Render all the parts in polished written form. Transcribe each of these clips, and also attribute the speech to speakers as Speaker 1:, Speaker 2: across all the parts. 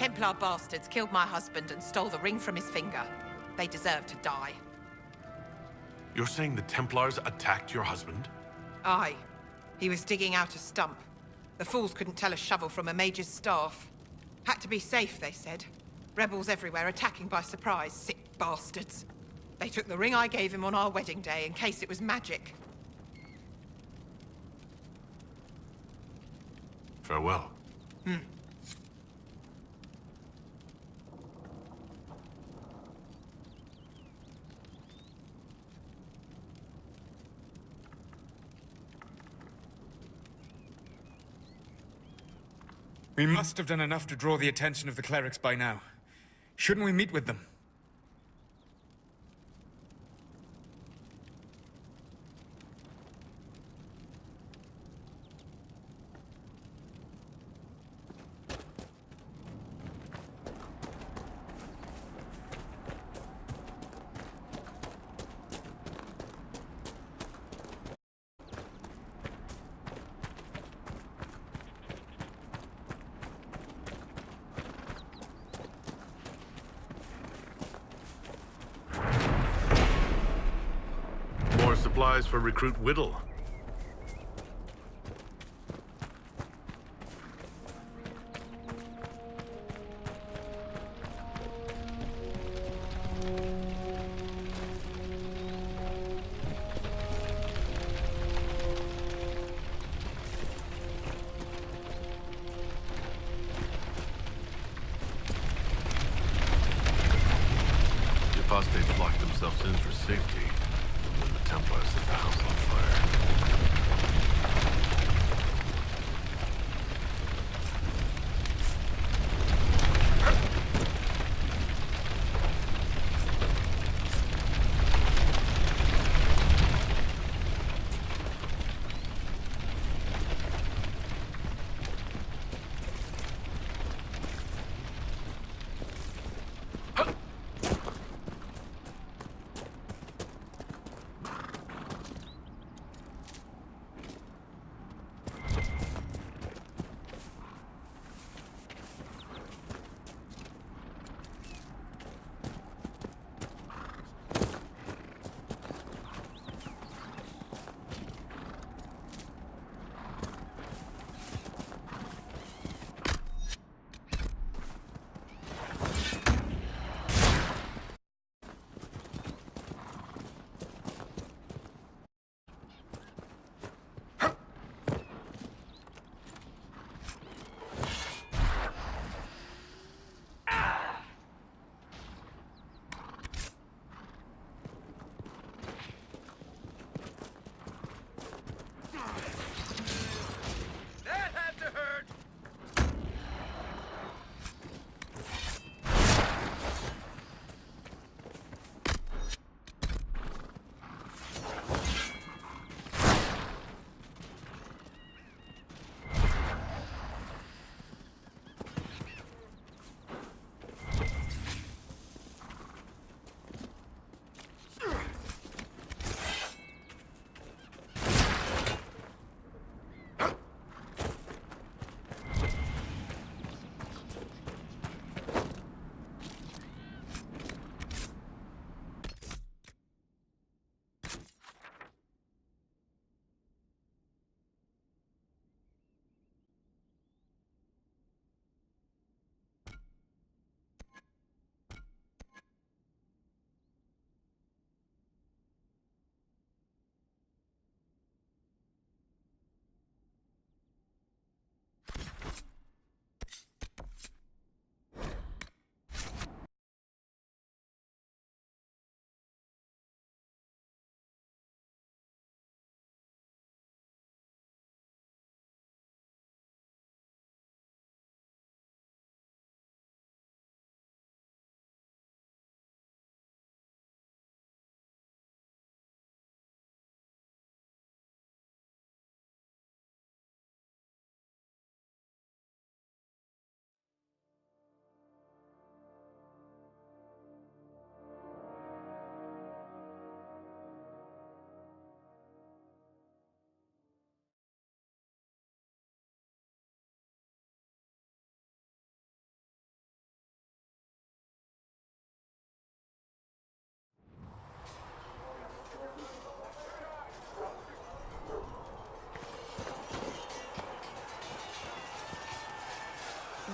Speaker 1: Templar bastards killed my husband and stole the ring from his finger. They deserve to die.
Speaker 2: You're saying the Templars attacked your husband?
Speaker 1: Aye. He was digging out a stump. The fools couldn't tell a shovel from a mage's staff. Had to be safe, they said. Rebels everywhere attacking by surprise, sick bastards. They took the ring I gave him on our wedding day in case it was magic.
Speaker 2: Farewell.
Speaker 3: We must have done enough to draw the attention of the clerics by now. Shouldn't we meet with them?
Speaker 2: More supplies for recruit Whittle. The apostates locked themselves in for safety when the Templars set the house on fire.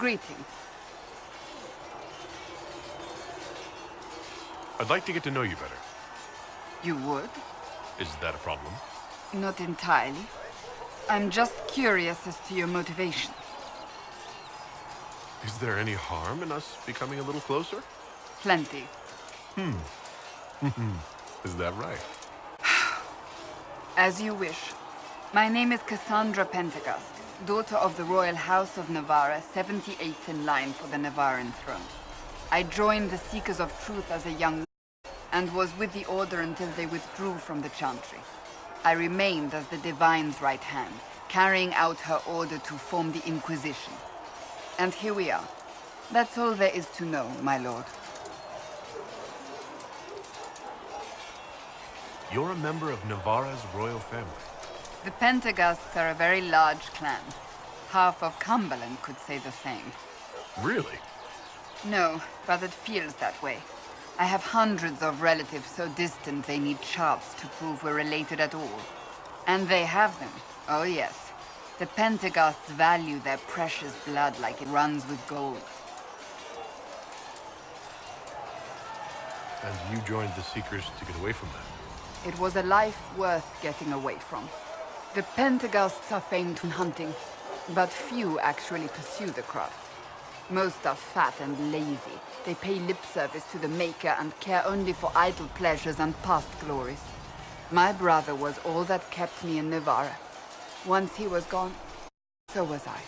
Speaker 4: Greetings.
Speaker 2: I'd like to get to know you better.
Speaker 4: You would?
Speaker 2: Is that a problem?
Speaker 4: Not entirely. I'm just curious as to your motivation.
Speaker 2: Is there any harm in us becoming a little closer?
Speaker 4: Plenty.
Speaker 2: Is that right?
Speaker 4: As you wish. My name is Cassandra Pentagast, daughter of the Royal House of Navarra, 78th in line for the Navarran throne. I joined the Seekers of Truth as a young and was with the Order until they withdrew from the Chantry. I remained as the Divine's right hand, carrying out her order to form the Inquisition. And here we are. That's all there is to know, my lord.
Speaker 2: You're a member of Navarra's royal family.
Speaker 4: The Pentagasts are a very large clan. Half of Cumberland could say the same.
Speaker 2: Really?
Speaker 4: No, but it feels that way. I have hundreds of relatives so distant they need charts to prove we're related at all. And they have them. Oh yes. The Pentagasts value their precious blood like it runs with gold.
Speaker 2: And you joined the Seekers to get away from them?
Speaker 4: It was a life worth getting away from. The Pentagasts are famed in hunting, but few actually pursue the craft. Most are fat and lazy. They pay lip service to the Maker and care only for idle pleasures and past glories. My brother was all that kept me in Navarra. Once he was gone, so was I.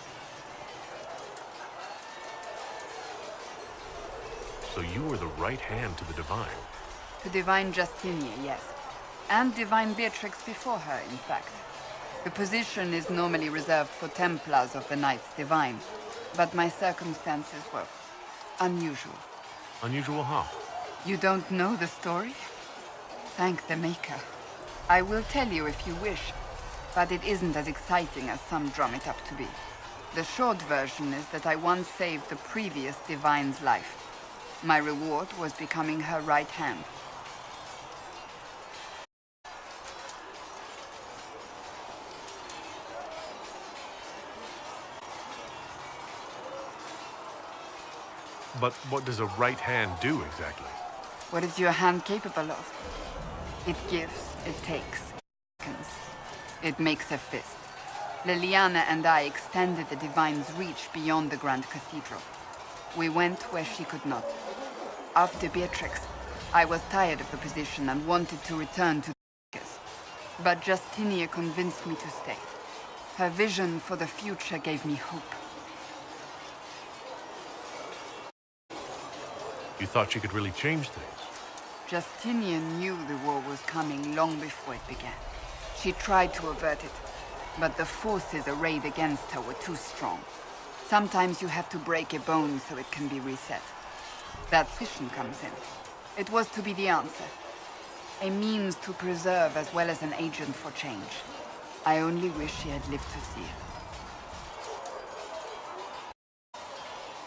Speaker 2: So you were the right hand to the Divine?
Speaker 4: To Divine Justinia, yes. And Divine Beatrix before her, in fact. The position is normally reserved for Templars of the Knights Divine, but my circumstances were unusual.
Speaker 2: Unusual how?
Speaker 4: You don't know the story? Thank the Maker. I will tell you if you wish, but it isn't as exciting as some drum it up to be. The short version is that I once saved the previous Divine's life. My reward was becoming her right hand.
Speaker 2: But what does a right hand do exactly?
Speaker 4: What is your hand capable of? It gives, it takes, it makes a fist. Liliana and I extended the Divine's reach beyond the Grand Cathedral. We went where she could not. After Beatrix, I was tired of the position and wanted to return to the Seekers. But Justinia convinced me to stay. Her vision for the future gave me hope.
Speaker 2: You thought she could really change things?
Speaker 4: Justinian knew the war was coming long before it began. She tried to avert it, but the forces arrayed against her were too strong. Sometimes you have to break a bone so it can be reset. That vision comes in. It was to be the answer. A means to preserve as well as an agent for change. I only wish she had lived to see it.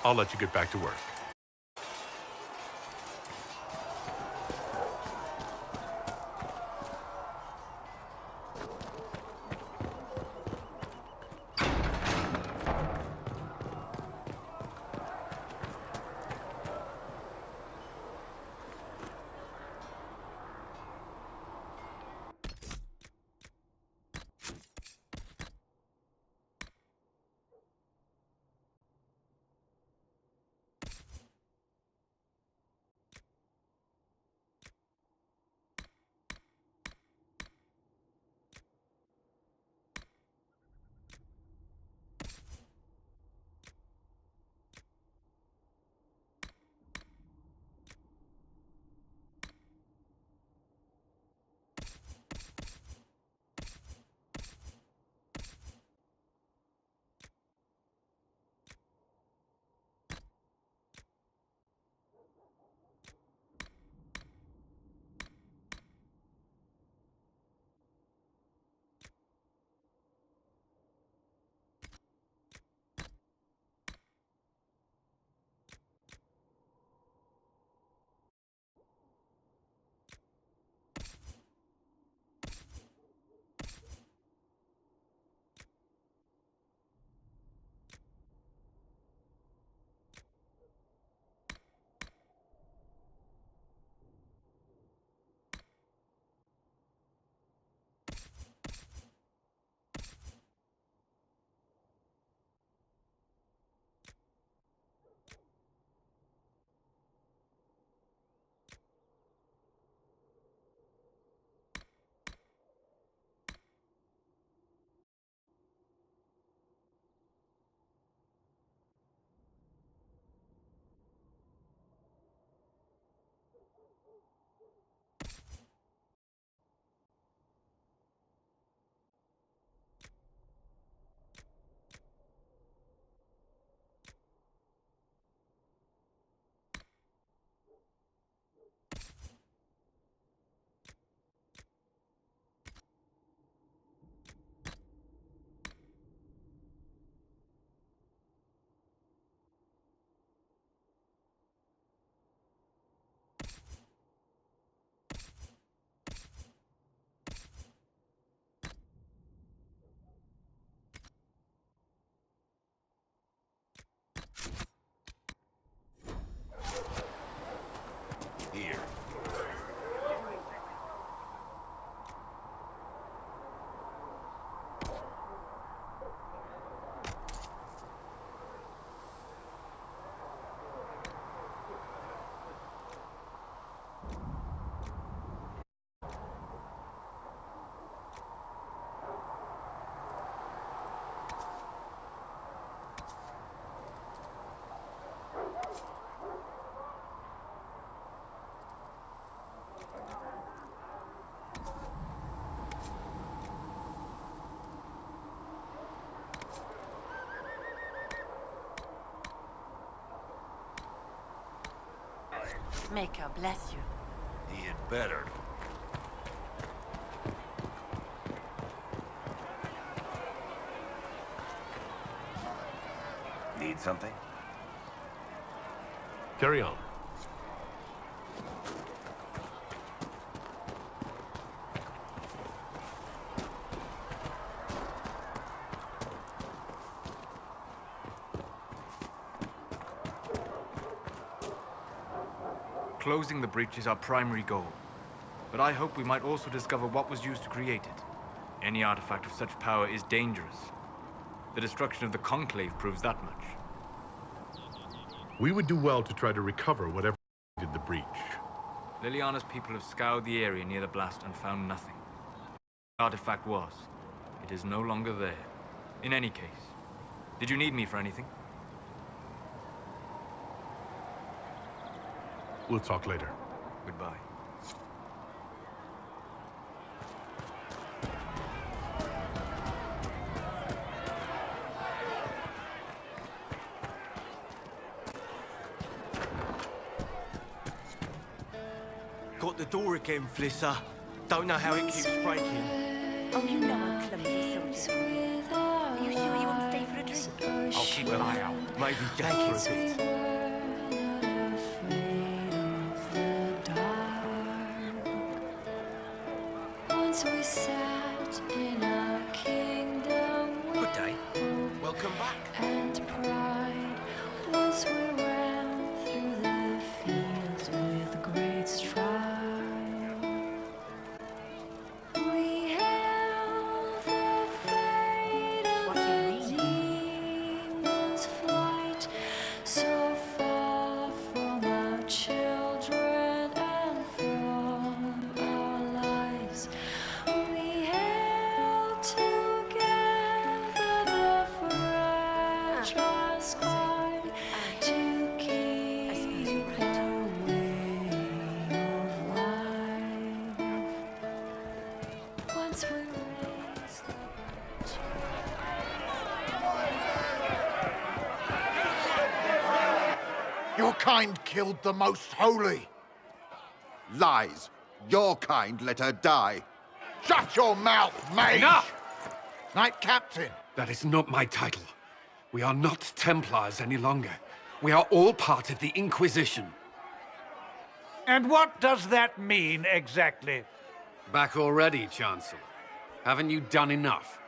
Speaker 2: I'll let you get back to work.
Speaker 5: Maker bless you.
Speaker 6: He had better. Need something?
Speaker 2: Carry on.
Speaker 3: Closing the breach is our primary goal. But I hope we might also discover what was used to create it. Any artifact of such power is dangerous. The destruction of the Conclave proves that much.
Speaker 2: We would do well to try to recover whatever did the breach.
Speaker 3: Liliana's people have scoured the area near the blast and found nothing. The artifact was. It is no longer there. In any case, did you need me for anything?
Speaker 2: We'll talk later.
Speaker 3: Goodbye.
Speaker 6: Got the door again, Flisser. Don't know how it keeps breaking.
Speaker 5: Oh, you know I'm clumsy, soldier. Are you sure you want to stay for a drink?
Speaker 6: I'll keep an eye out. Maybe just for a bit.
Speaker 7: We sat in our kingdom.
Speaker 6: Good day. Welcome back.
Speaker 7: And pride. Once we ran through the fields with great stride. We held the fate of the demon's flight, so far from our children and from our lives. We held together the fragile sky to keep our way of life. Once we raised
Speaker 8: Your kind killed the most holy.
Speaker 9: Lies. Your kind let her die.
Speaker 8: Shut your mouth, mage!
Speaker 10: Enough!
Speaker 8: Knight Captain.
Speaker 10: That is not my title. We are not Templars any longer. We are all part of the Inquisition.
Speaker 11: And what does that mean, exactly?
Speaker 10: Back already, Chancellor. Haven't you done enough?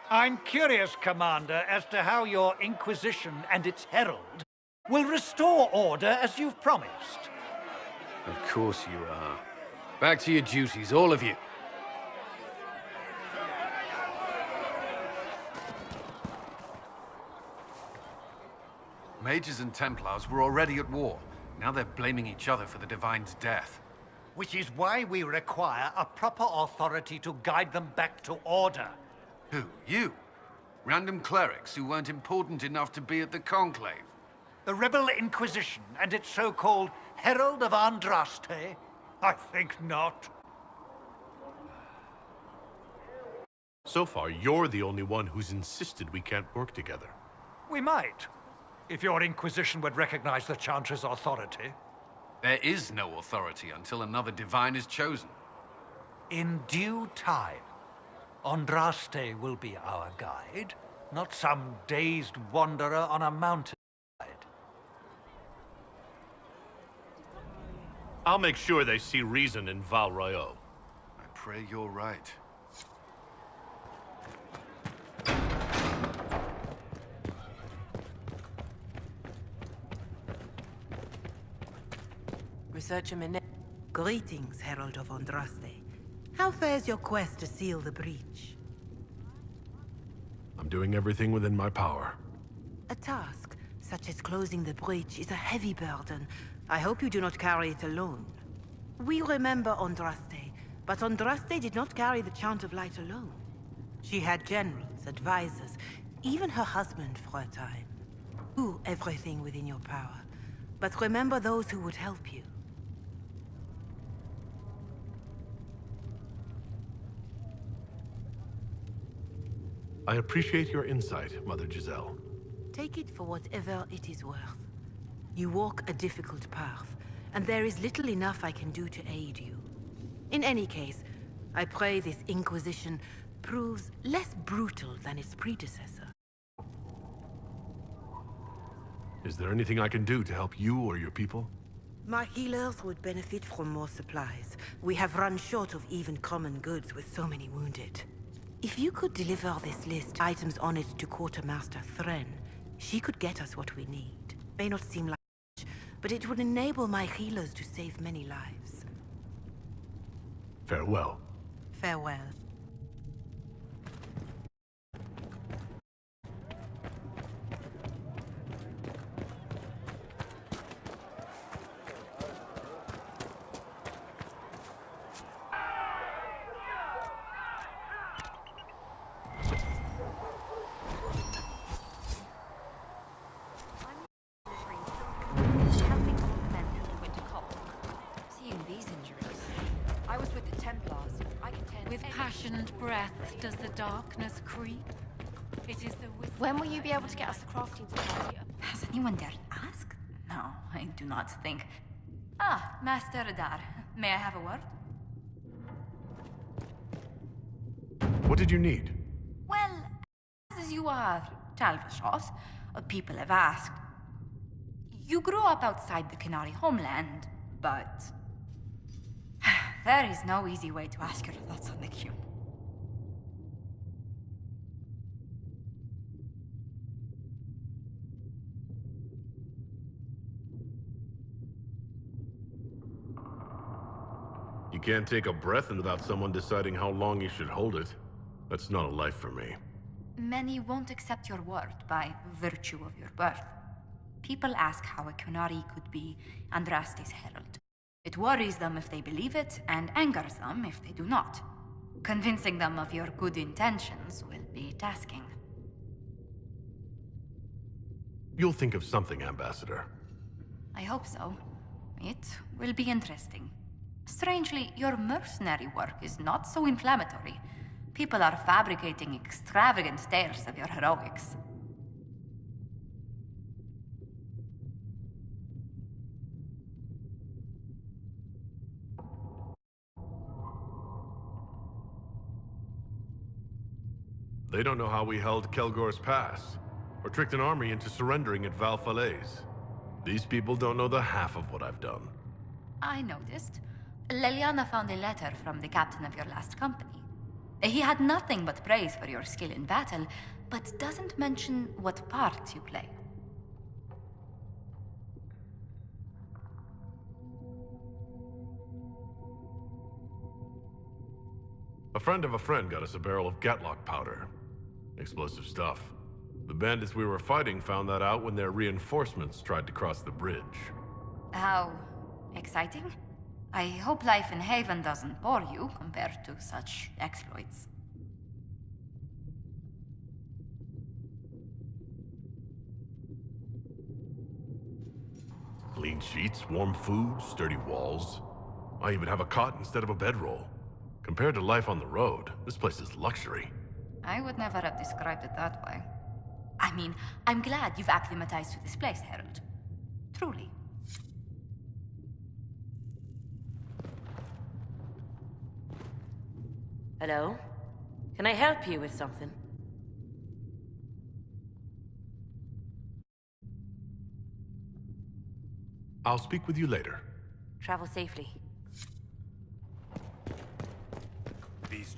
Speaker 11: I'm curious, Commander, as to how your Inquisition and its herald will restore order as you've promised.
Speaker 10: Of course you are. Back to your duties, all of you. Mages and Templars were already at war. Now they're blaming each other for the Divine's death.
Speaker 11: Which is why we require a proper authority to guide them back to order.
Speaker 10: Who? You? Random clerics who weren't important enough to be at the Conclave?
Speaker 11: The Rebel Inquisition and its so-called Herald of Andraste? I think not.
Speaker 2: So far, you're the only one who's insisted we can't work together.
Speaker 11: We might, if your Inquisition would recognize the Chantry's authority.
Speaker 10: There is no authority until another Divine is chosen.
Speaker 11: In due time, Andraste will be our guide, not some dazed wanderer on a mountainside.
Speaker 2: I'll make sure they see reason in Val Royeaux.
Speaker 10: I pray you're right.
Speaker 12: Researcher Minet. Greetings, Herald of Andraste. How fares your quest to seal the breach?
Speaker 2: I'm doing everything within my power.
Speaker 12: A task, such as closing the breach, is a heavy burden. I hope you do not carry it alone. We remember Andraste, but Andraste did not carry the Chant of Light alone. She had generals, advisors, even her husband for a time. Do everything within your power, but remember those who would help you.
Speaker 2: I appreciate your insight, Mother Giselle.
Speaker 12: Take it for whatever it is worth. You walk a difficult path, and there is little enough I can do to aid you. In any case, I pray this Inquisition proves less brutal than its predecessor.
Speaker 2: Is there anything I can do to help you or your people?
Speaker 12: My healers would benefit from more supplies. We have run short of even common goods with so many wounded. If you could deliver this list, items on it to Quartermaster Thren, she could get us what we need. May not seem like much, but it would enable my healers to save many lives.
Speaker 2: Farewell.
Speaker 12: Farewell.
Speaker 5: Seeing these injuries, I was with the Templars. I contend
Speaker 7: With passionate breath does the darkness creep. It is the
Speaker 5: When will you be able to get us the crafting supplies?
Speaker 13: Has anyone dared ask? No, I do not think. Ah, Master Adar, may I have a word?
Speaker 2: What did you need?
Speaker 13: Well, as you are, Talvashos, people have asked. You grew up outside the Canary homeland, but there is no easy way to ask your thoughts on the cube.
Speaker 2: You can't take a breath without someone deciding how long you should hold it. That's not a life for me.
Speaker 13: Many won't accept your word by virtue of your birth. People ask how a Kunari could be Andraste's herald. It worries them if they believe it, and angers them if they do not. Convincing them of your good intentions will be tasking.
Speaker 2: You'll think of something, Ambassador.
Speaker 13: I hope so. It will be interesting. Strangely, your mercenary work is not so inflammatory. People are fabricating extravagant tales of your heroics.
Speaker 2: They don't know how we held Kelgor's Pass, or tricked an army into surrendering at Val Falaise. These people don't know the half of what I've done.
Speaker 13: I noticed. Leliana found a letter from the captain of your last company. He had nothing but praise for your skill in battle, but doesn't mention what part you played.
Speaker 2: A friend of a friend got us a barrel of Gatlock powder. Explosive stuff. The bandits we were fighting found that out when their reinforcements tried to cross the bridge.
Speaker 13: How exciting? I hope life in Haven doesn't bore you compared to such exploits.
Speaker 2: Clean sheets, warm food, sturdy walls. I even have a cot instead of a bedroll. Compared to life on the road, this place is luxury.
Speaker 13: I would never have described it that way. I mean, I'm glad you've acclimatized to this place, Herald. Truly.
Speaker 14: Hello? Can I help you with something?
Speaker 2: I'll speak with you later.
Speaker 14: Travel safely.
Speaker 11: These...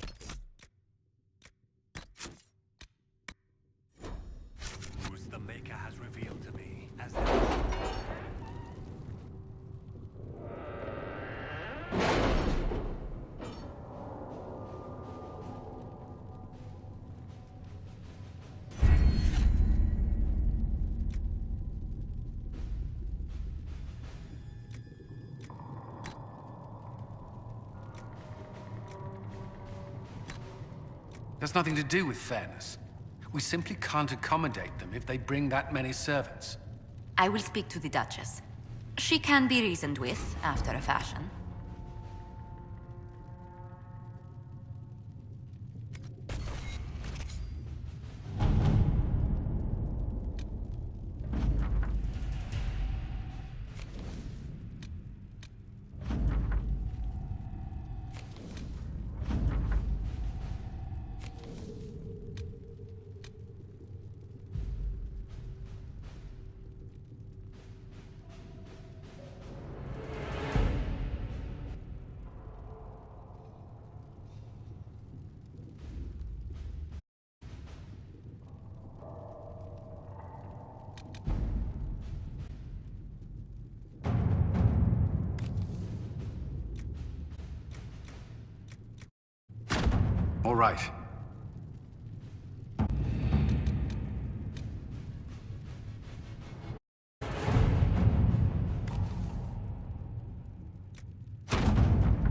Speaker 11: Who's the Maker has revealed to me as
Speaker 10: That's nothing to do with fairness. We simply can't accommodate them if they bring that many servants.
Speaker 13: I will speak to the Duchess. She can be reasoned with, after a fashion.
Speaker 10: All right.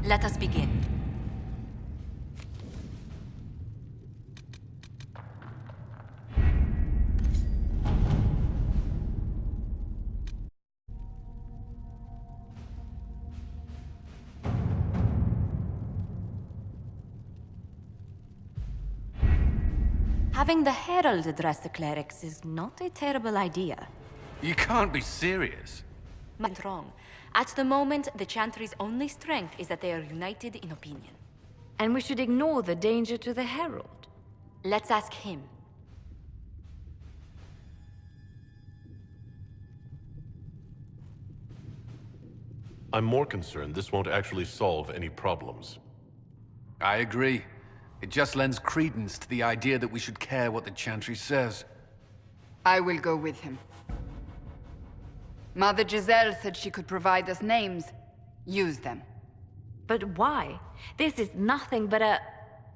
Speaker 13: Let us begin. Having the Herald address the clerics is not a terrible idea.
Speaker 3: You can't be serious.
Speaker 13: Not wrong. At the moment, the Chantry's only strength is that they are united in opinion.
Speaker 14: And we should ignore the danger to the Herald.
Speaker 13: Let's ask him.
Speaker 2: I'm more concerned this won't actually solve any problems.
Speaker 10: I agree. It just lends credence to the idea that we should care what the Chantry says.
Speaker 4: I will go with him. Mother Giselle said she could provide us names. Use them.
Speaker 14: But why? This is nothing but a...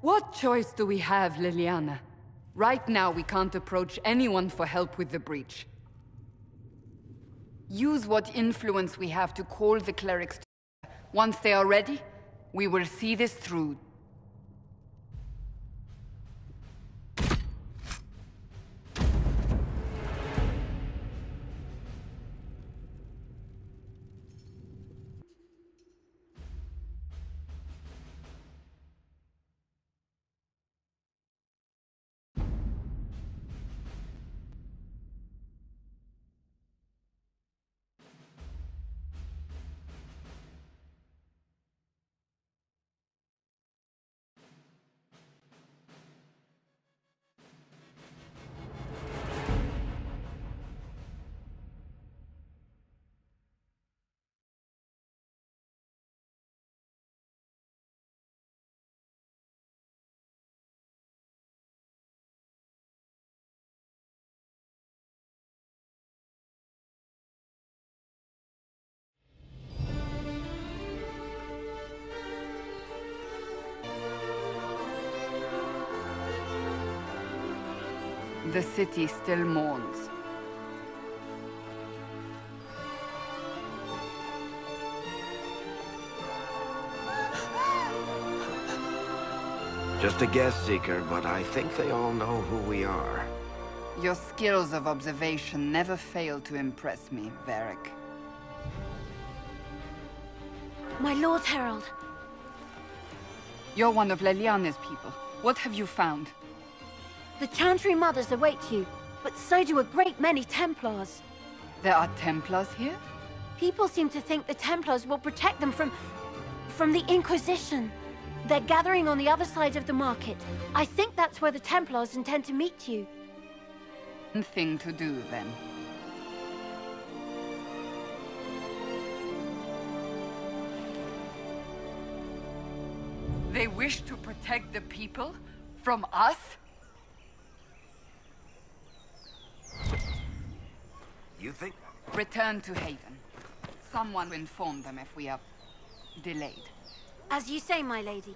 Speaker 4: What choice do we have, Liliana? Right now, we can't approach anyone for help with the breach. Use what influence we have to call the clerics to... Once they are ready, we will see this through. The city still mourns.
Speaker 15: Just a guess, Seeker, but I think they all know who we are.
Speaker 4: Your skills of observation never fail to impress me, Varric.
Speaker 5: My Lord Herald.
Speaker 4: You're one of Leliane's people. What have you found?
Speaker 5: The Chantry Mothers await you, but so do a great many Templars.
Speaker 4: There are Templars here?
Speaker 5: People seem to think the Templars will protect them from the Inquisition. They're gathering on the other side of the market. I think that's where the Templars intend to meet you.
Speaker 4: Thing to do, then. They wish to protect the people? From us?
Speaker 15: You think?
Speaker 4: Return to Haven. Someone will inform them if we are delayed.
Speaker 5: As you say, my lady.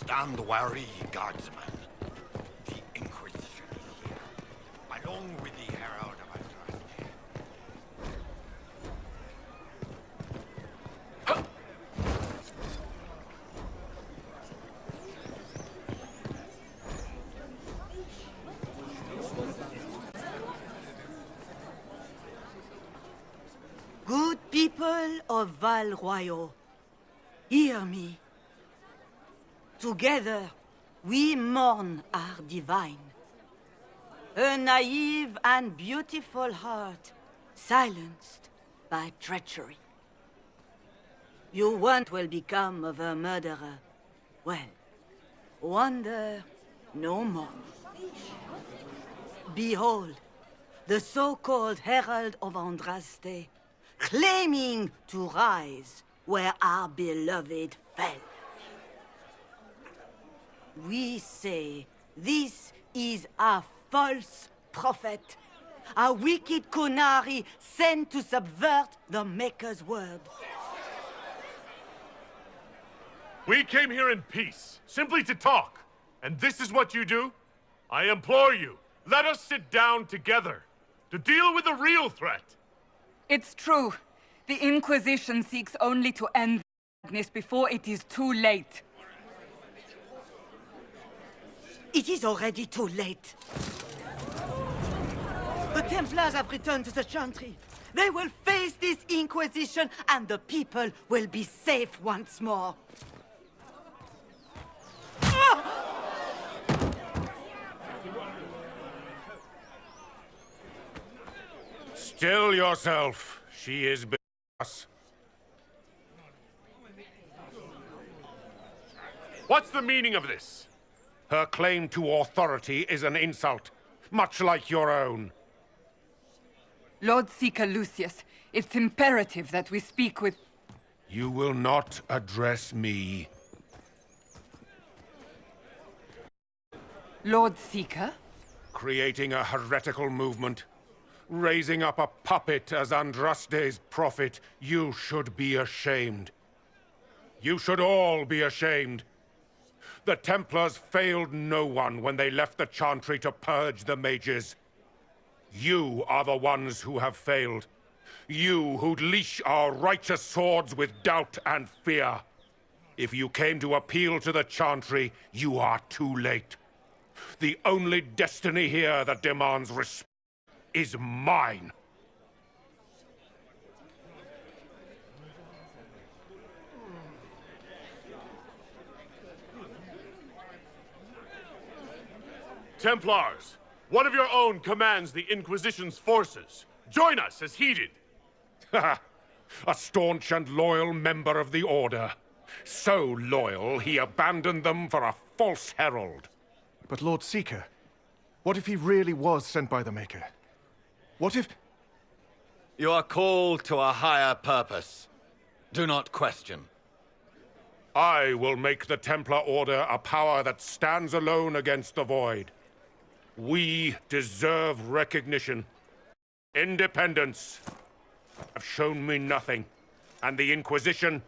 Speaker 8: Stand wary, guardsman. The Inquisition is here, along with the Herald of Andraste.
Speaker 12: Good people of Val Royal, hear me. Together, we mourn our divine. A naive and beautiful heart, silenced by treachery. You want will become of a murderer. Well, wonder no more. Behold, the so-called Herald of Andraste, claiming to rise where our beloved fell. We say this is a false prophet, a wicked Kunari sent to subvert the Maker's word.
Speaker 2: We came here in peace, simply to talk. And this is what you do? I implore you, let us sit down together to deal with the real threat.
Speaker 4: It's true. The Inquisition seeks only to end madness before it is too late.
Speaker 12: It is already too late. The Templars have returned to the Chantry. They will face this Inquisition, and the people will be safe once more.
Speaker 16: Still yourself. She is us.
Speaker 2: What's the meaning of this?
Speaker 16: Her claim to authority is an insult, much like your own.
Speaker 4: Lord Seeker Lucius, it's imperative that we speak with...
Speaker 16: You will not address me.
Speaker 4: Lord Seeker?
Speaker 16: Creating a heretical movement. Raising up a puppet as Andraste's prophet. You should be ashamed. You should all be ashamed. The Templars failed no one when they left the Chantry to purge the mages. You are the ones who have failed. You who'd leash our righteous swords with doubt and fear. If you came to appeal to the Chantry, you are too late. The only destiny here that demands respect is mine.
Speaker 2: Templars, one of your own commands the Inquisition's forces. Join us as heeded.
Speaker 16: A staunch and loyal member of the Order. So loyal, he abandoned them for a false herald.
Speaker 17: But Lord Seeker, what if he really was sent by the Maker? What if...
Speaker 18: You are called to a higher purpose. Do not question.
Speaker 16: I will make the Templar Order a power that stands alone against the Void. We deserve recognition. Independence have shown me nothing, and the Inquisition,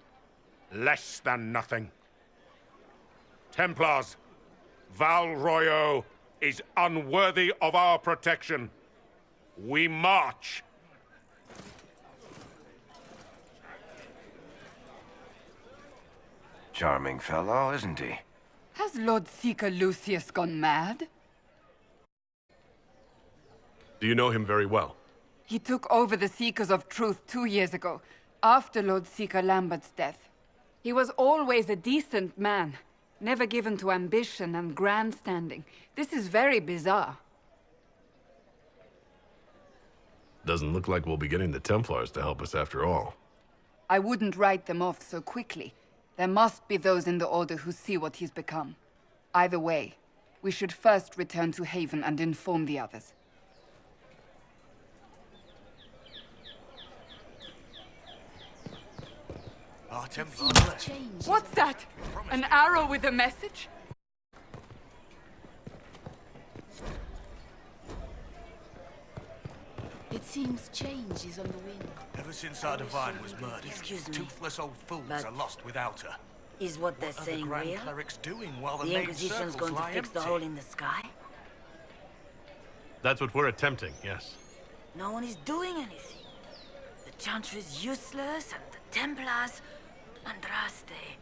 Speaker 16: less than nothing. Templars, Val Royal is unworthy of our protection. We march.
Speaker 15: Charming fellow, isn't he?
Speaker 4: Has Lord Seeker Lucius gone mad?
Speaker 2: Do you know him very well?
Speaker 4: He took over the Seekers of Truth 2 years ago, after Lord Seeker Lambert's death. He was always a decent man, never given to ambition and grandstanding. This is very bizarre.
Speaker 2: Doesn't look like we'll be getting the Templars to help us after all.
Speaker 4: I wouldn't write them off so quickly. There must be those in the Order who see what he's become. Either way, we should first return to Haven and inform the others. What's that? An arrow with a message?
Speaker 19: It seems change is on the wind.
Speaker 6: Ever since our divine was murdered, toothless old fools are lost without her.
Speaker 12: Is what they're
Speaker 11: What are
Speaker 12: saying
Speaker 11: the Grand
Speaker 12: real?
Speaker 11: Clerics doing while the
Speaker 12: The
Speaker 11: main
Speaker 12: Inquisition's
Speaker 11: circles
Speaker 12: going to
Speaker 11: lie
Speaker 12: fix the
Speaker 11: empty?
Speaker 12: hole in the sky?
Speaker 2: That's what we're attempting, yes.
Speaker 12: No one is doing anything. The Chantry is useless, and the Templars... Andraste.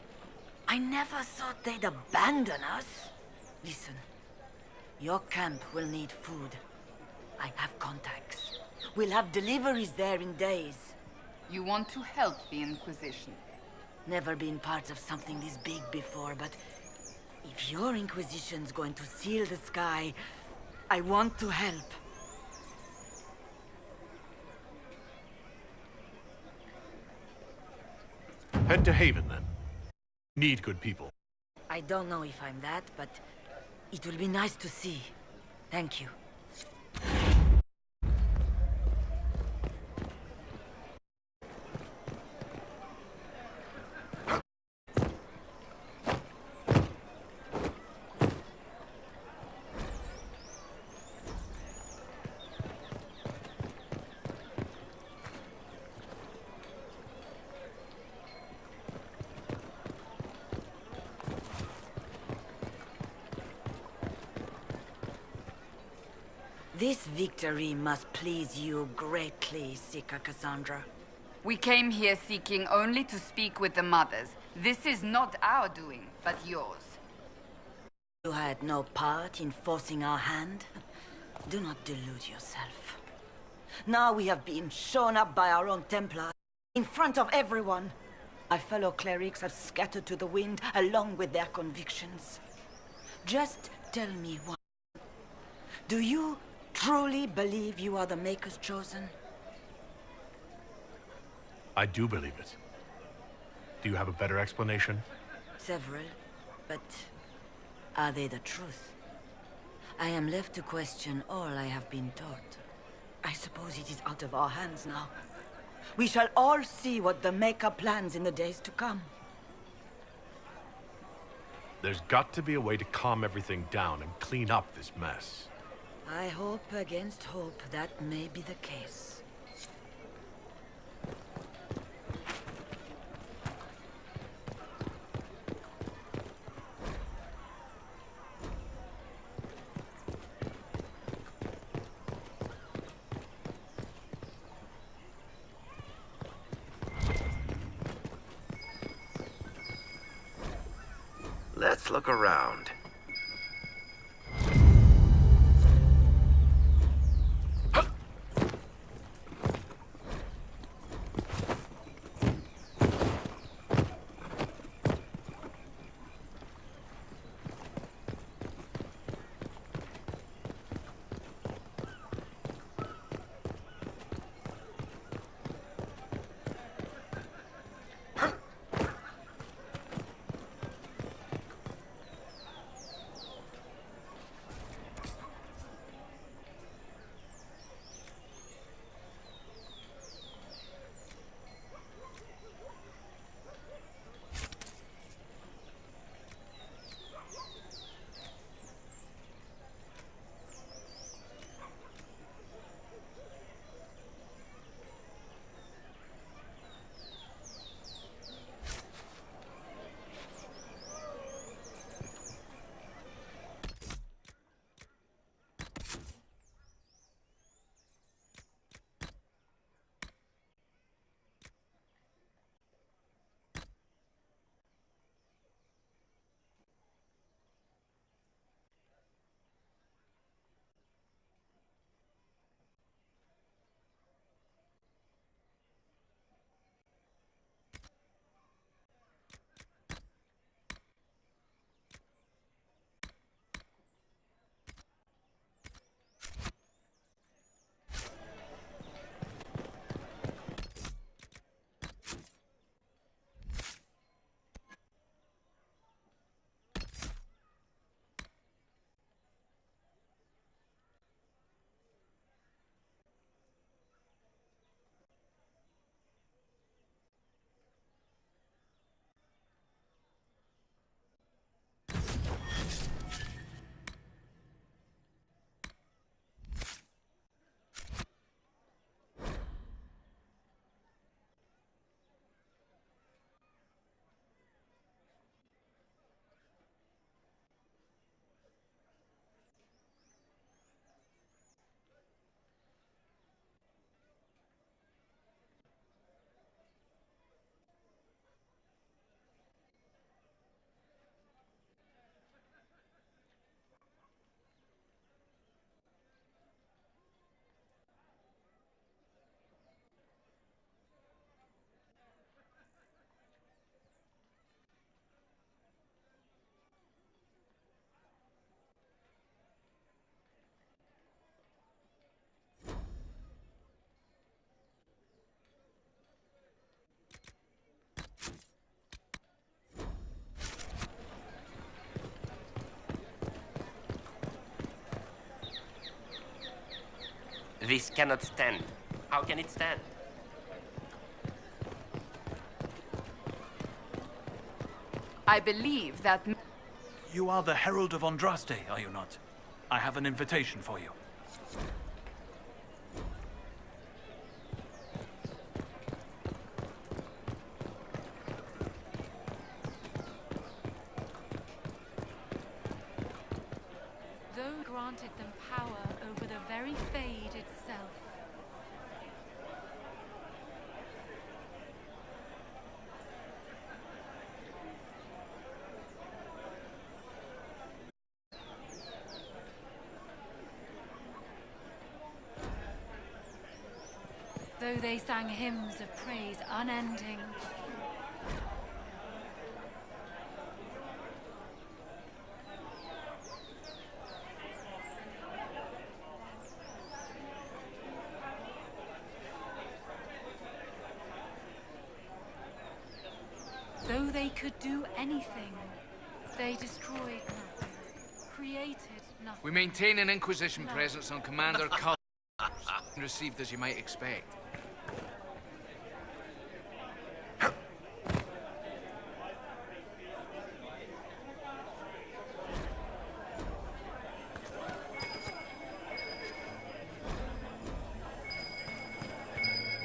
Speaker 12: I never thought they'd abandon us. Listen, your camp will need food. I have contacts. We'll have deliveries there in days.
Speaker 4: You want to help the Inquisition?
Speaker 12: Never been part of something this big before, but if your Inquisition's going to seal the sky, I want to help.
Speaker 2: Head to Haven, then. Need good people.
Speaker 12: I don't know if I'm that, but it will be nice to see. Thank you. This victory must please you greatly, Sika Cassandra.
Speaker 4: We came here seeking only to speak with the mothers. This is not our doing, but yours.
Speaker 12: You had no part in forcing our hand. Do not delude yourself. Now we have been shown up by our own Templar, in front of everyone. My fellow clerics have scattered to the wind along with their convictions. Just tell me one. Do you truly believe you are the Maker's chosen?
Speaker 2: I do believe it. Do you have a better explanation?
Speaker 12: Several, but are they the truth? I am left to question all I have been taught. I suppose it is out of our hands now. We shall all see what the Maker plans in the days to come.
Speaker 2: There's got to be a way to calm everything down and clean up this mess.
Speaker 12: I hope against hope that may be the case.
Speaker 15: Let's look around.
Speaker 20: This cannot stand. How can it stand?
Speaker 4: I believe that...
Speaker 21: You are the Herald of Andraste, are you not? I have an invitation for you.
Speaker 7: Though granted them power over the very Fade itself. Though they sang hymns of praise unending. Though they could do anything, they destroyed nothing, created nothing.
Speaker 22: We maintain an Inquisition presence on Commander Cull. Received as you might expect.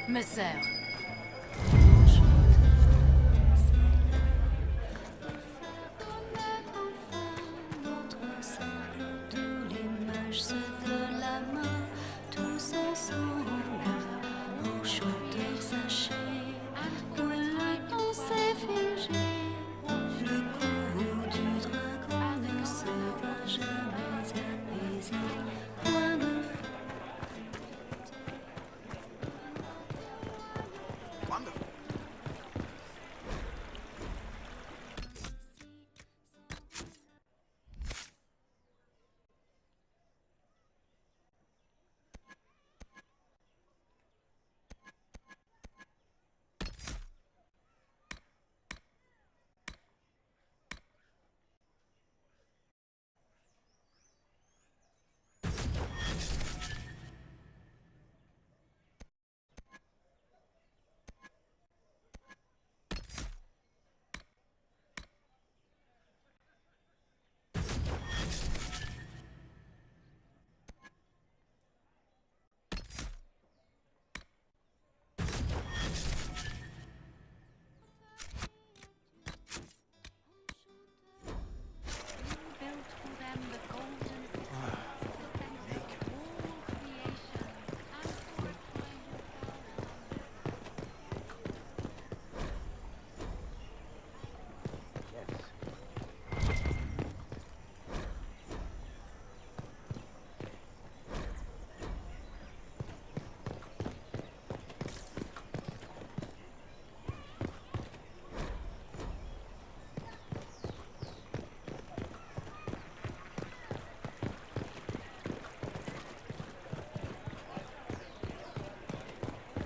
Speaker 19: Messer.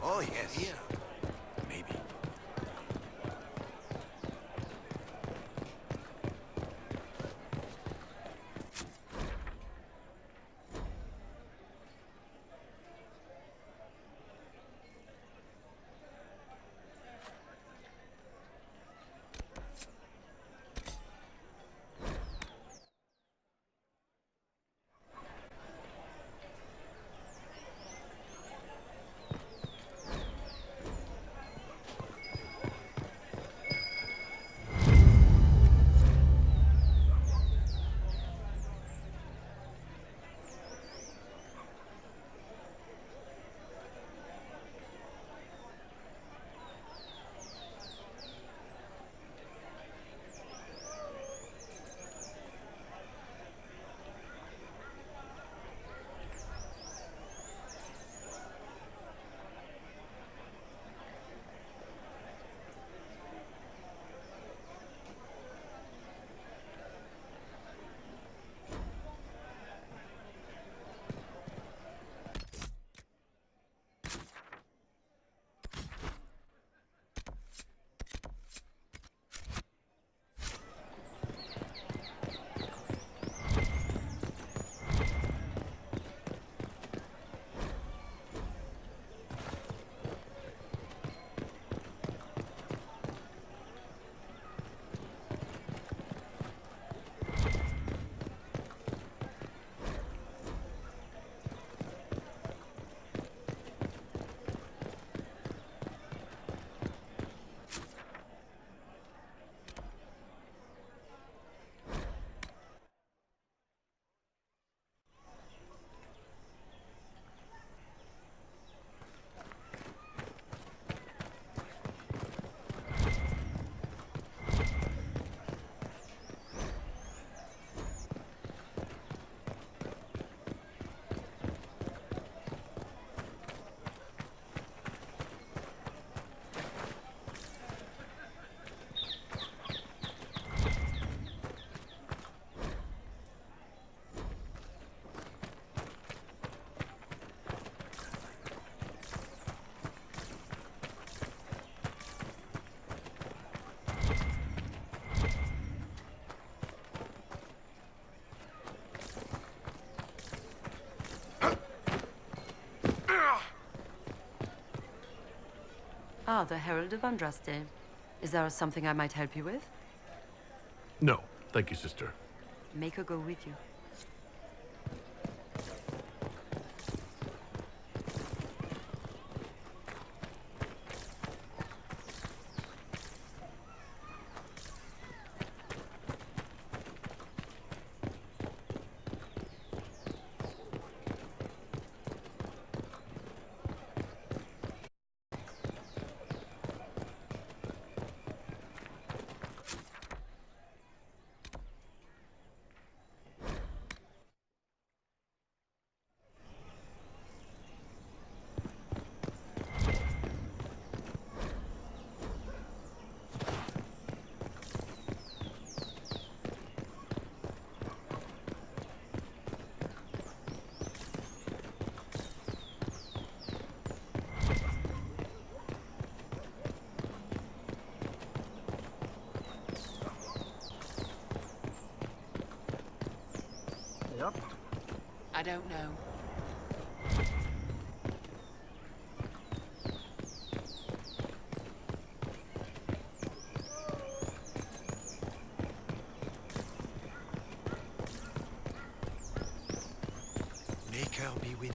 Speaker 8: Oh, yes. Here. Maybe.
Speaker 1: Ah, the Herald of Andraste. Is there something I might help you with?
Speaker 2: No, thank you, sister.
Speaker 1: Make her go with you.
Speaker 19: I don't know.
Speaker 6: Make her be with.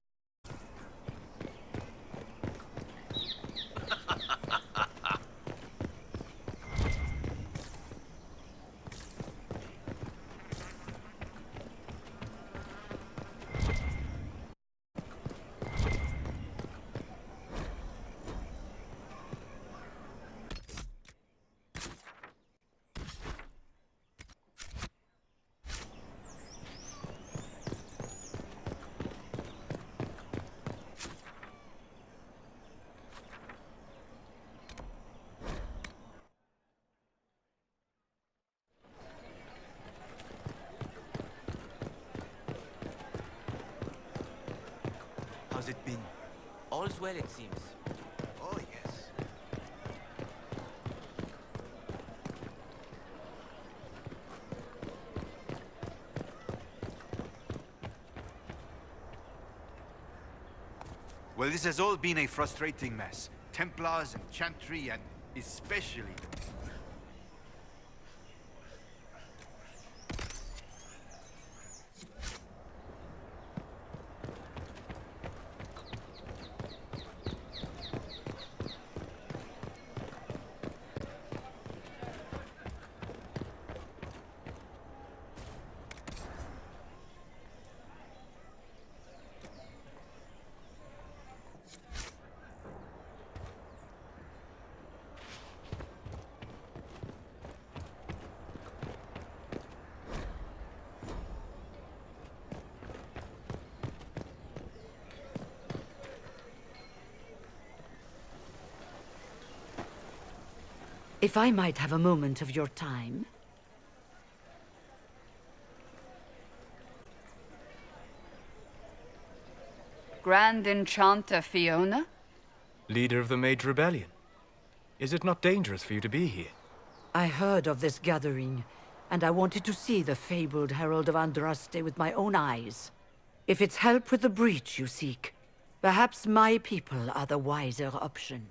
Speaker 6: How's it been?
Speaker 20: All's well, it seems.
Speaker 6: Oh, yes.
Speaker 9: Well, this has all been a frustrating mess. Templars and Chantry, and especially the...
Speaker 23: If I might have a moment of your time.
Speaker 4: Grand Enchanter Fiona?
Speaker 3: Leader of the Mage Rebellion. Is it not dangerous for you to be here?
Speaker 23: I heard of this gathering, and I wanted to see the fabled Herald of Andraste with my own eyes. If it's help with the breach you seek, perhaps my people are the wiser option.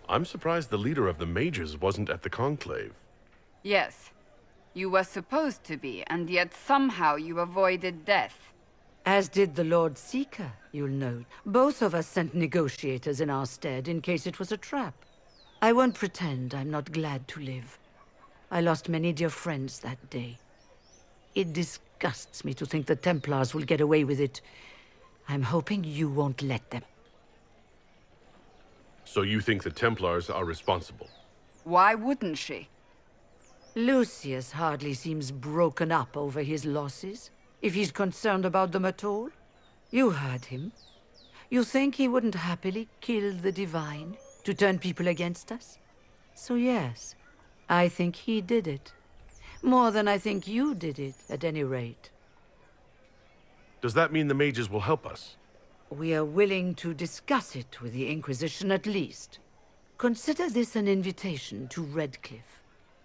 Speaker 2: I'm surprised the leader of the mages wasn't at the conclave.
Speaker 4: Yes. You were supposed to be, and yet somehow you avoided death.
Speaker 23: As did the Lord Seeker, you'll note. Both of us sent negotiators in our stead in case it was a trap. I won't pretend I'm not glad to live. I lost many dear friends that day. It disgusts me to think the Templars will get away with it. I'm hoping you won't let them.
Speaker 2: So you think the Templars are responsible?
Speaker 4: Why wouldn't she?
Speaker 23: Lucius hardly seems broken up over his losses, if he's concerned about them at all. You heard him. You think he wouldn't happily kill the Divine to turn people against us? So yes, I think he did it. More than I think you did it, at any rate.
Speaker 2: Does that mean the mages will help us?
Speaker 23: We are willing to discuss it with the Inquisition at least. Consider this an invitation to Redcliffe.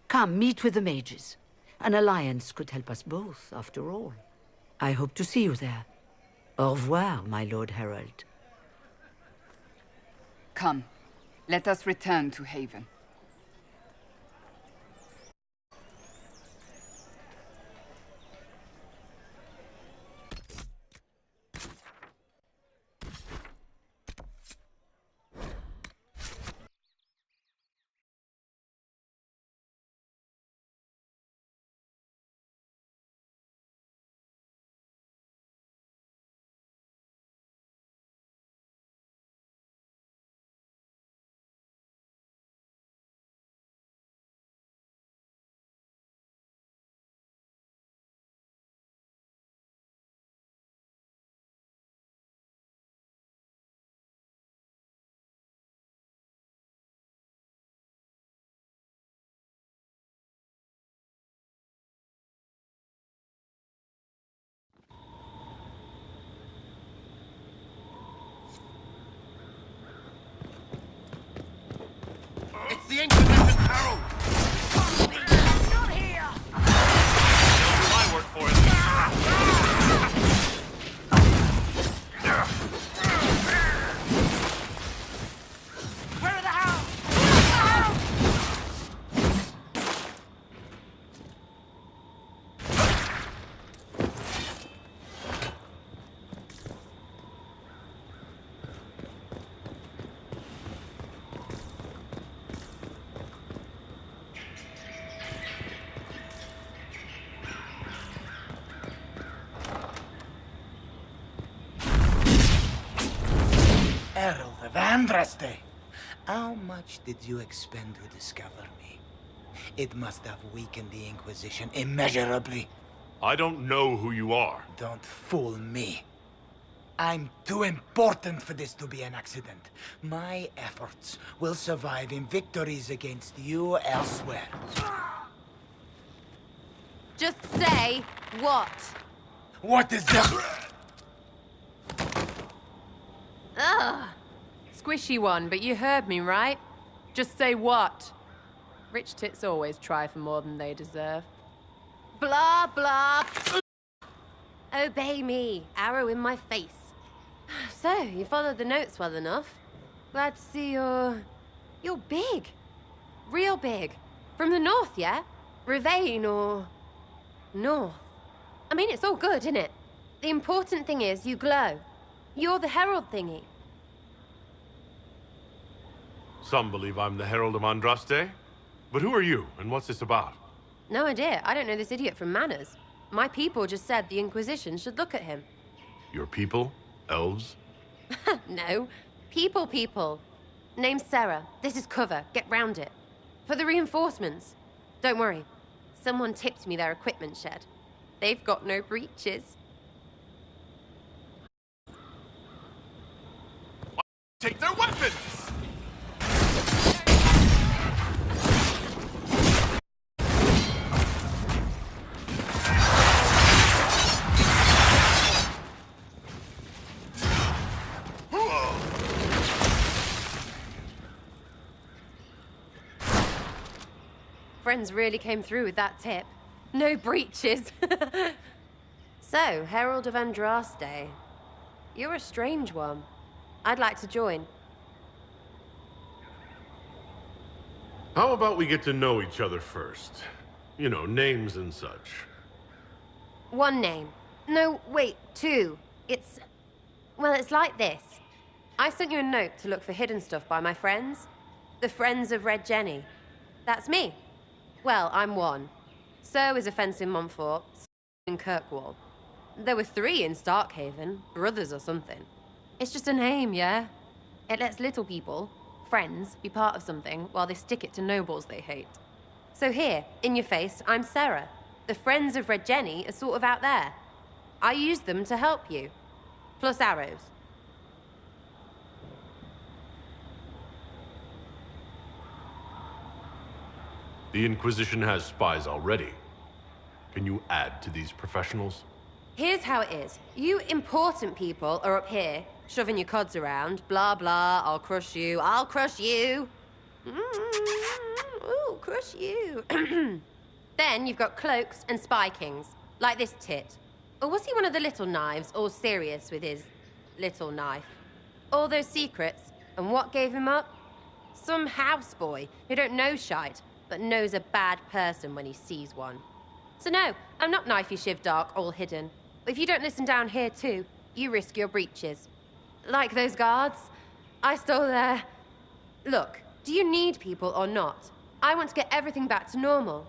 Speaker 23: Come, meet with the mages. An alliance could help us both, after all. I hope to see you there. Au revoir, my Lord Herald.
Speaker 4: Come, let us return to Haven.
Speaker 8: It's the Inquisition Herald!
Speaker 19: Not here!
Speaker 2: I work for it.
Speaker 19: Where are the hounds?
Speaker 10: Herald of Andraste, how much did you expend to discover me? It must have weakened the Inquisition immeasurably.
Speaker 2: I don't know who you are.
Speaker 10: Don't fool me. I'm too important for this to be an accident. My efforts will survive in victories against you elsewhere.
Speaker 5: Just say what?
Speaker 10: What is that?
Speaker 5: Ugh.
Speaker 13: Squishy one, but you heard me, right? Just say what? Rich tits always try for more than they deserve.
Speaker 5: Blah, blah. Obey me. Arrow in my face. So, you followed the notes well enough. Glad to see you're big. Real big. From the north, yeah? Ravane or... north. I mean, it's all good, isn't it? The important thing is you glow. You're the herald thingy.
Speaker 2: Some believe I'm the Herald of Andraste. But who are you, and what's this about?
Speaker 5: No idea. I don't know this idiot from Manners. My people just said the Inquisition should look at him.
Speaker 2: Your people? Elves?
Speaker 5: No. People. Name's Sarah. This is cover. Get round it. For the reinforcements. Don't worry. Someone tipped me their equipment shed. They've got no breaches.
Speaker 2: Take their weapons!
Speaker 5: Friends really came through with that tip. No breaches. So, Herald of Andraste. You're a strange one. I'd like to join.
Speaker 2: How about we get to know each other first? You know, names and such.
Speaker 5: One name. No, wait, two. Well, it's like this. I sent you a note to look for hidden stuff by my friends. The Friends of Red Jenny. That's me. Well, I'm one. So is a fence in Montfort, in Kirkwall. There were 3 in Starkhaven, brothers or something. It's just a name, yeah? It lets little people, friends, be part of something while they stick it to nobles they hate. So here, in your face, I'm Sarah. The Friends of Red Jenny are sort of out there. I use them to help you. Plus arrows.
Speaker 2: The Inquisition has spies already. Can you add to these professionals?
Speaker 5: Here's how it is. You important people are up here, shoving your cods around. Blah, blah, I'll crush you. Ooh, crush you. Then you've got cloaks and spy kings, like this tit. Or was he one of the little knives, all serious with his little knife? All those secrets, and what gave him up? Some houseboy who don't know shite, but knows a bad person when he sees one. So no, I'm not knifey shiv dark, all hidden. But if you don't listen down here too, you risk your breeches. Like those guards, I stole their... Look, do you need people or not? I want to get everything back to normal.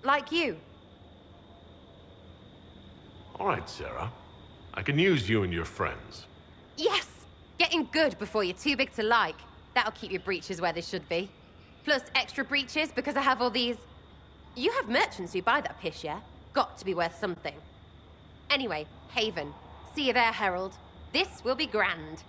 Speaker 5: Like you.
Speaker 2: All right, Sarah. I can use you and your friends.
Speaker 5: Yes! Getting good before you're too big to like. That'll keep your breeches where they should be. Plus extra breeches because I have all these... You have merchants who buy that piss, yeah? Got to be worth something. Anyway, Haven. See you there, Herald. This will be grand.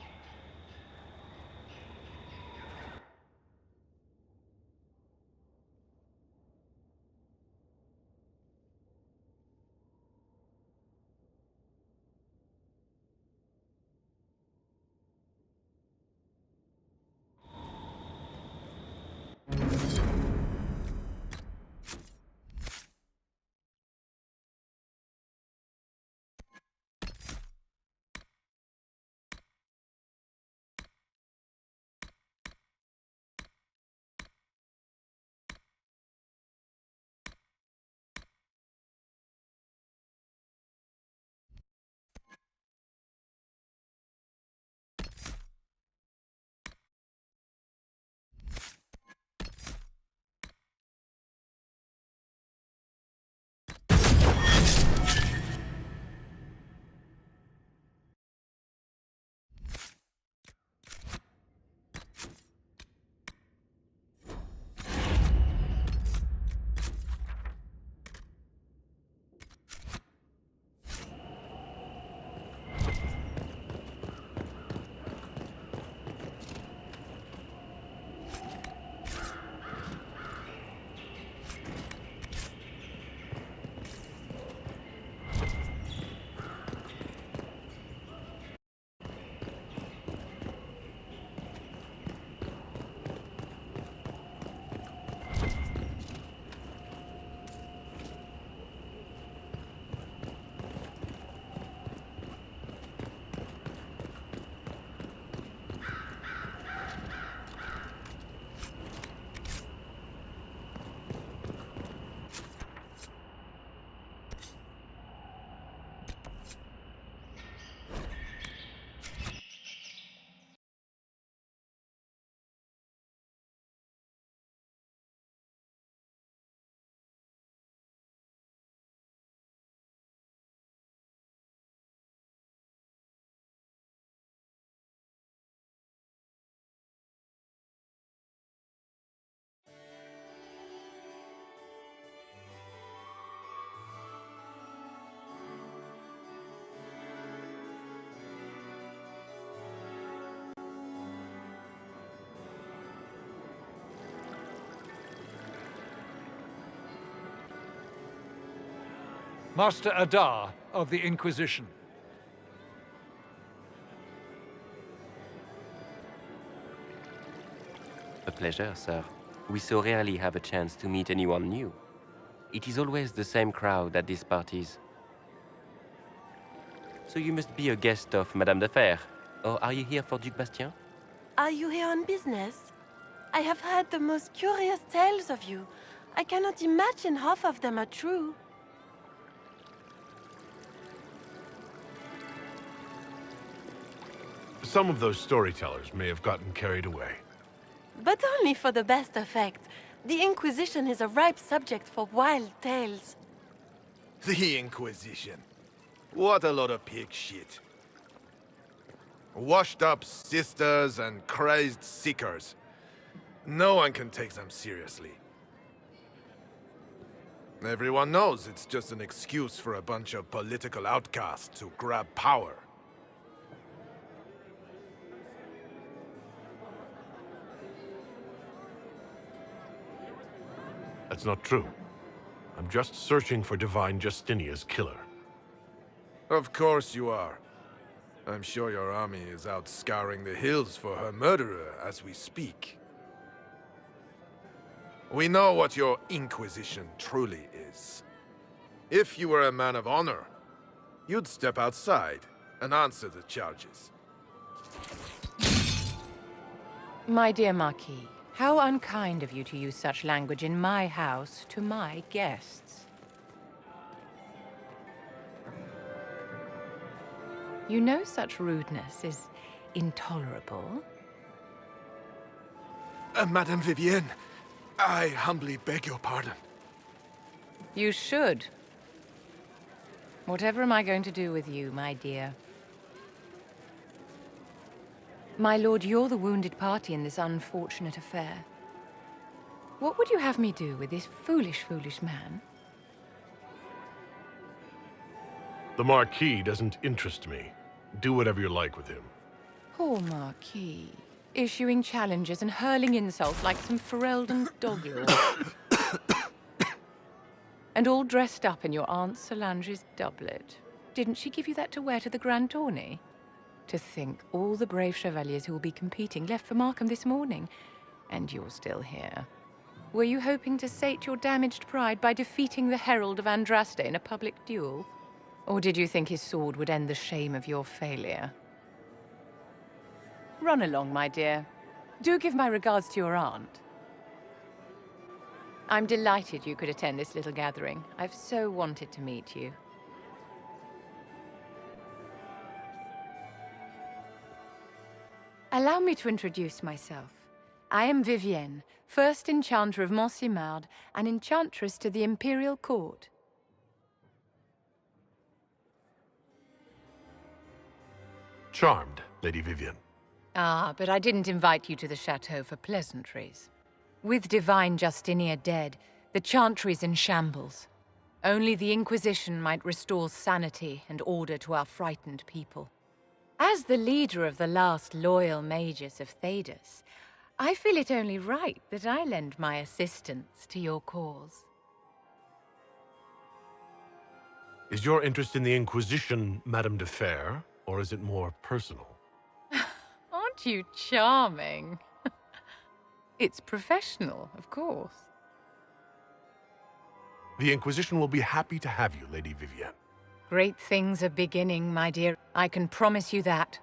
Speaker 11: Master Adar of the Inquisition.
Speaker 14: A pleasure, sir. We so rarely have a chance to meet anyone new. It is always the same crowd at these parties. So you must be a guest of Madame de Fer, or are you here for Duc Bastien?
Speaker 17: Are you here on business? I have heard the most curious tales of you. I cannot imagine half of them are true.
Speaker 2: Some of those storytellers may have gotten carried away.
Speaker 17: But only for the best effect. The Inquisition is a ripe subject for wild tales.
Speaker 18: The Inquisition. What a lot of pig shit. Washed-up sisters and crazed seekers. No one can take them seriously. Everyone knows it's just an excuse for a bunch of political outcasts to grab power.
Speaker 2: That's not true. I'm just searching for Divine Justinia's killer.
Speaker 18: Of course you are. I'm sure your army is out scouring the hills for her murderer as we speak. We know what your Inquisition truly is. If you were a man of honor, you'd step outside and answer the charges.
Speaker 12: My dear Marquis, how unkind of you to use such language in my house to my guests. You know such rudeness is intolerable.
Speaker 18: Madame Vivienne, I humbly beg your pardon.
Speaker 12: You should. Whatever am I going to do with you, my dear? My lord, you're the wounded party in this unfortunate affair. What would you have me do with this foolish, foolish man?
Speaker 2: The Marquis doesn't interest me. Do whatever you like with him.
Speaker 12: Poor Marquis. Issuing challenges and hurling insults like some Ferelden doglord. And all dressed up in your Aunt Solange's doublet. Didn't she give you that to wear to the grand tourney? To think all the brave chevaliers who will be competing left for Markham this morning, and you're still here. Were you hoping to sate your damaged pride by defeating the Herald of Andraste in a public duel? Or did you think his sword would end the shame of your failure? Run along, my dear. Do give my regards to your aunt. I'm delighted you could attend this little gathering. I've so wanted to meet you. Allow me to introduce myself. I am Vivienne, first Enchanter of Montsimard and Enchantress to the Imperial Court.
Speaker 2: Charmed, Lady Vivienne.
Speaker 12: Ah, but I didn't invite you to the chateau for pleasantries. With Divine Justinia dead, the Chantry's in shambles. Only the Inquisition might restore sanity and order to our frightened people. As the leader of the last loyal mages of Thedas, I feel it only right that I lend my assistance to your cause.
Speaker 2: Is your interest in the Inquisition, Madame de Fer, or is it more personal?
Speaker 12: Aren't you charming? It's professional, of course.
Speaker 2: The Inquisition will be happy to have you, Lady Vivienne.
Speaker 12: Great things are beginning, my dear. I can promise you that.